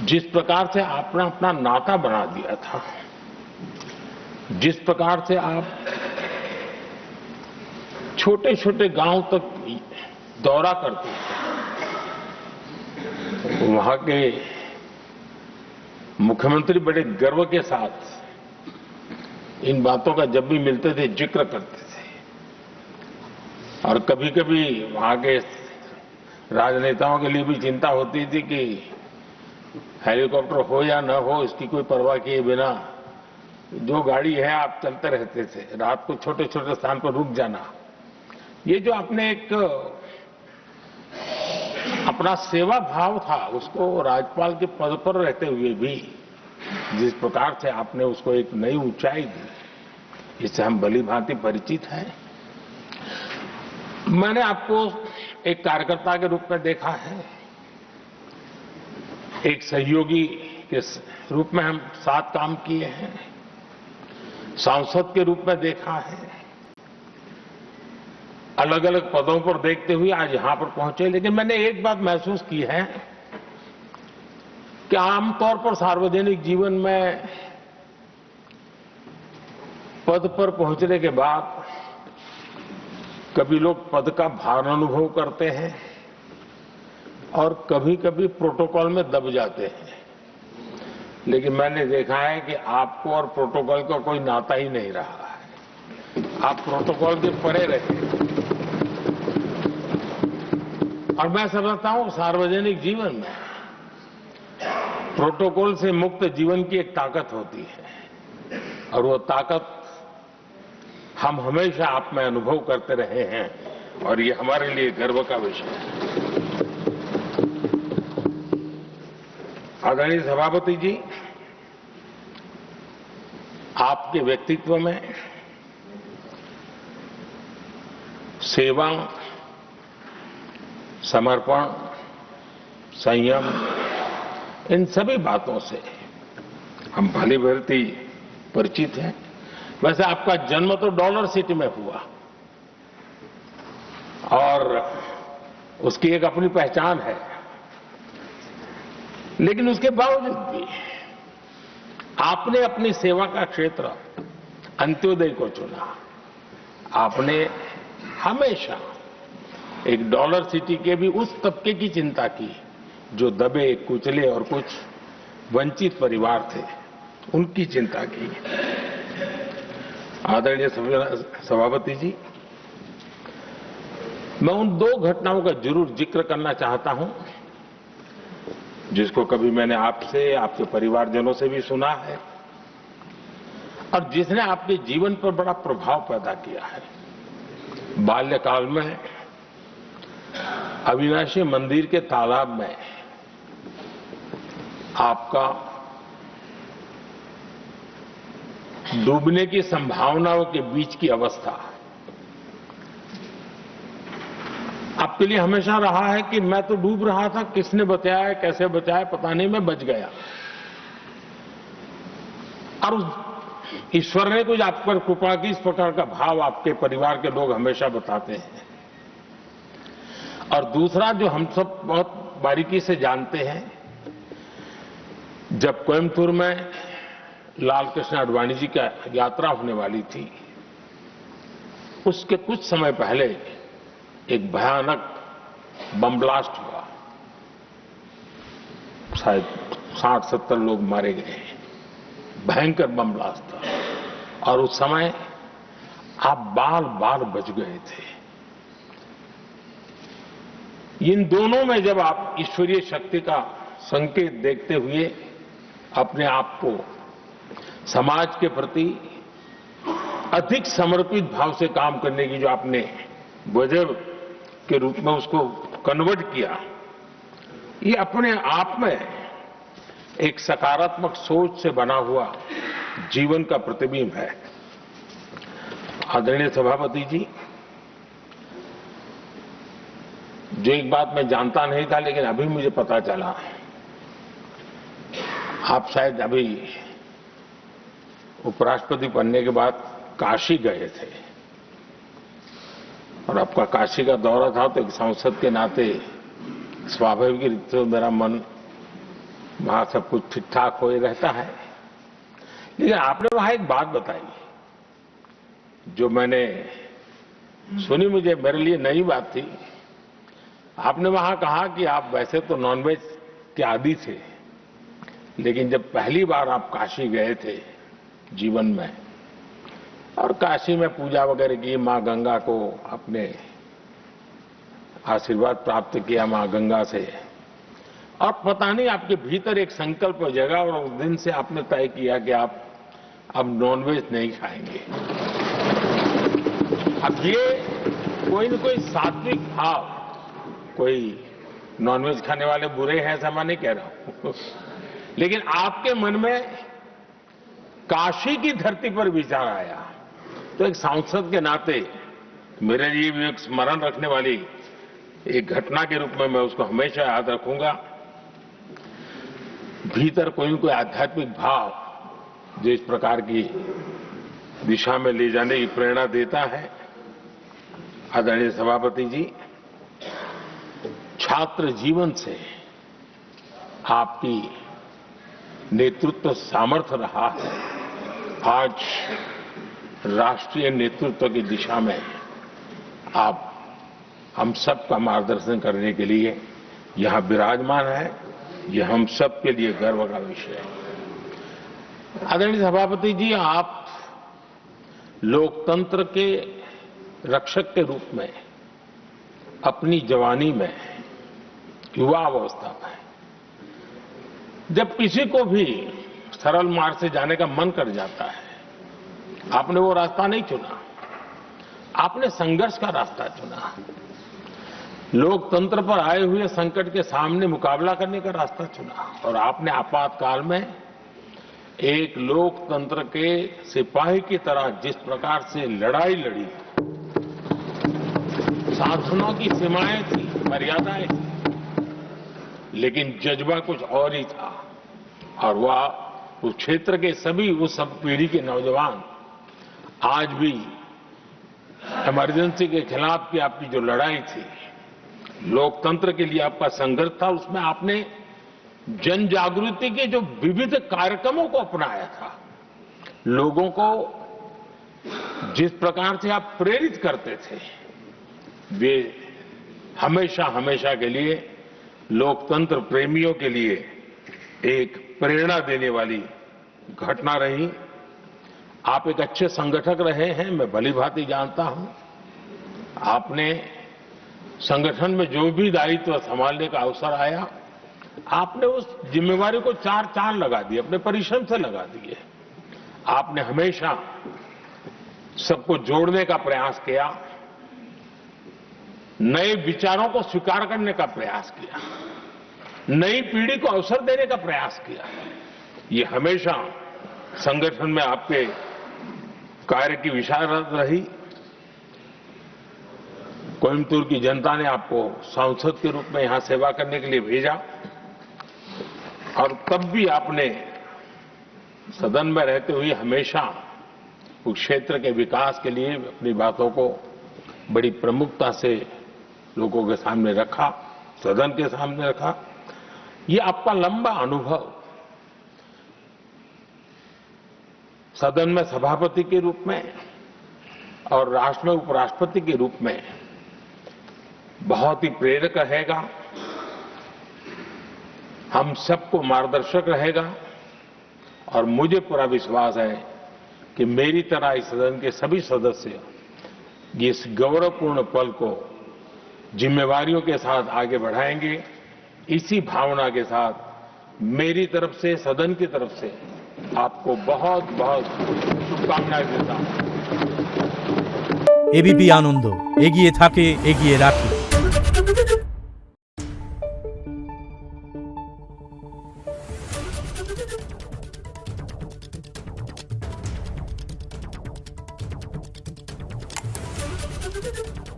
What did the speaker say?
जिस प्रकार से आपने अपना नाता बना दिया था, जिस प्रकार से आप छोटे छोटे गांव तक दौरा करते थे, वहां के मुख्यमंत्री बड़े गर्व के साथ इन बातों का जब भी मिलते थे जिक्र करते थे। और कभी कभी वहां के राजनेताओं के लिए भी चिंता होती थी कि हेलीकॉप्टर हो या न हो, इसकी कोई परवाह किए बिना जो गाड़ी है आप चलते रहते थे। रात को छोटे छोटे स्थान पर रुक जाना, ये जो आपने एक अपना सेवा भाव था, उसको राज्यपाल के पद पर रहते हुए भी जिस प्रकार से आपने उसको एक नई ऊंचाई दी, इससे हम भली भांति परिचित हैं। मैंने आपको एक कार्यकर्ता के रूप में देखा है, एक सहयोगी के रूप में हम साथ काम किए हैं, सांसद के रूप में देखा है, अलग अलग पदों पर देखते हुए आज यहां पर पहुंचे। लेकिन मैंने एक बात महसूस की है कि आमतौर पर सार्वजनिक जीवन में पद पर पहुंचने के बाद कभी लोग पद का भार अनुभव करते हैं और कभी कभी प्रोटोकॉल में दब जाते हैं। लेकिन मैंने देखा है कि आपको और प्रोटोकॉल का कोई नाता ही नहीं रहा है, आप प्रोटोकॉल के परे रहे। और मैं समझता हूं सार्वजनिक जीवन में प्रोटोकॉल से मुक्त जीवन की एक ताकत होती है, और वो ताकत हम हमेशा आप में अनुभव करते रहे हैं, और ये हमारे लिए गर्व का विषय है। आदरणीय सभापति जी, आपके व्यक्तित्व में सेवा, समर्पण, संयम, इन सभी बातों से हम भली भांति परिचित हैं। वैसे आपका जन्म तो डॉलर सिटी में हुआ और उसकी एक अपनी पहचान है, लेकिन उसके बावजूद भी आपने अपनी सेवा का क्षेत्र अंत्योदय को चुना। आपने हमेशा एक डॉलर सिटी के भी उस तबके की चिंता की जो दबे, कुचले और कुछ वंचित परिवार थे, उनकी चिंता की। आदरणीय सभापति जी, मैं उन दो घटनाओं का जरूर जिक्र करना चाहता हूं जिसको कभी मैंने आपसे, आपके परिवारजनों से भी सुना है और जिसने आपके जीवन पर बड़ा प्रभाव पैदा किया है। बाल्यकाल में अविनाशी मंदिर के तालाब में आपका डूबने की संभावनाओं के बीच की अवस्था आपके लिए हमेशा रहा है कि मैं तो डूब रहा था, किसने बचाया, कैसे बचाया पता नहीं, मैं बच गया। और ईश्वर ने कुछ आप पर कृपा की, इस प्रकार का भाव आपके परिवार के लोग हमेशा बताते हैं। और दूसरा जो हम सब बहुत बारीकी से जानते हैं, जब कोयम्बटूर में लाल कृष्ण आडवाणी जी का यात्रा होने वाली थी, उसके कुछ समय पहले एक भयानक बम ब्लास्ट हुआ, शायद 60-70 लोग मारे गए। भयंकर बम ब्लास्ट था और उस समय आप बाल बाल बच गए थे। इन दोनों में जब आप ईश्वरीय शक्ति का संकेत देखते हुए अपने आप को समाज के प्रति अधिक समर्पित भाव से काम करने की जो आपने वजह के रूप में उसको कन्वर्ट किया, ये अपने आप में एक सकारात्मक सोच से बना हुआ जीवन का प्रतिबिंब है। आदरणीय सभापति जी, जो एक बात मैं जानता नहीं था लेकिन अभी मुझे पता चला, आप शायद अभी उपराष्ट्रपति बनने के बाद काशी गए थे और आपका काशी का दौरा था, तो एक सांसद के नाते स्वाभाविक रूप से मेरा मन वहां सब कुछ ठीक ठाक हो ही रहता है। लेकिन आपने वहां एक बात बताई जो मैंने सुनी, मुझे मेरे लिए नई बात थी। आपने वहां कहा कि आप वैसे तो नॉनवेज के आदी थे, लेकिन जब पहली बार आप काशी गए थे जीवन में और काशी में पूजा वगैरह की, मां गंगा को अपने आशीर्वाद प्राप्त किया मां गंगा से, और पता नहीं आपके भीतर एक संकल्प जगा और उस दिन से आपने तय किया कि आप अब नॉनवेज नहीं खाएंगे। अब ये कोई न कोई सात्विक भाव, कोई नॉनवेज खाने वाले बुरे हैं ऐसा मैं नहीं कह रहा हूं, लेकिन आपके मन में काशी की धरती पर विचार आया, तो एक सांसद के नाते मेरे लिए भी एक स्मरण रखने वाली एक घटना के रूप में मैं उसको हमेशा याद रखूंगा। भीतर कोई न कोई आध्यात्मिक भाव जो इस प्रकार की दिशा में ले जाने की प्रेरणा देता है। आदरणीय सभापति जी, छात्र जीवन से आपकी नेतृत्व सामर्थ्य रहा है। आज राष्ट्रीय नेतृत्व की दिशा में आप हम सब का मार्गदर्शन करने के लिए यहां विराजमान है। यह हम सब के लिए गर्व का विषय है। आदरणीय सभापति जी, आप लोकतंत्र के रक्षक के रूप में अपनी जवानी में, युवा अवस्था में, जब किसी को भी सरल मार्ग से जाने का मन कर जाता है, आपने वो रास्ता नहीं चुना, आपने संघर्ष का रास्ता चुना। लोकतंत्र पर आए हुए संकट के सामने मुकाबला करने का रास्ता चुना और आपने आपातकाल में एक लोकतंत्र के सिपाही की तरह जिस प्रकार से लड़ाई लड़ी, साधनों की सीमाएं थी, मर्यादाएं थी, लेकिन जज्बा कुछ और ही था। और वह उस क्षेत्र के सभी, उस सब पीढ़ी के नौजवान आज भी इमरजेंसी के खिलाफ की आपकी जो लड़ाई थी, लोकतंत्र के लिए आपका संघर्ष था, उसमें आपने जन जागृति के जो विविध कार्यक्रमों को अपनाया था, लोगों को जिस प्रकार से आप प्रेरित करते थे, वे हमेशा हमेशा के लिए लोकतंत्र प्रेमियों के लिए एक प्रेरणा देने वाली घटना रही। आप एक अच्छे संगठक रहे हैं, मैं भली भांति जानता हूं। आपने संगठन में जो भी दायित्व संभालने का अवसर आया, आपने उस जिम्मेवारी को चार चांद लगा दिए, अपने परिश्रम से लगा दिए। आपने हमेशा सबको जोड़ने का प्रयास किया, नए विचारों को स्वीकार करने का प्रयास किया, नई पीढ़ी को अवसर देने का प्रयास किया। ये हमेशा संगठन में आपके कार्य की विशारद रही। कोयम्बतूर की जनता ने आपको सांसद के रूप में यहां सेवा करने के लिए भेजा और तब भी आपने सदन में रहते हुए हमेशा उस क्षेत्र के विकास के लिए अपनी बातों को बड़ी प्रमुखता से लोगों के सामने रखा, सदन के सामने रखा। ये आपका लंबा अनुभव सदन में सभापति के रूप में और राष्ट्र में उपराष्ट्रपति के रूप में बहुत ही प्रेरक रहेगा, हम सबको मार्गदर्शक रहेगा। और मुझे पूरा विश्वास है कि मेरी तरह इस सदन के सभी सदस्य इस गौरवपूर्ण पल को जिम्मेवारियों के साथ आगे बढ़ाएंगे। इसी भावना के साथ मेरी तरफ से, सदन की तरफ से आपको बहुत बहुत शुभकामनाएं देता हूं। एबीपी आनंद एगिए थाके, एगिए राखे। Thank you.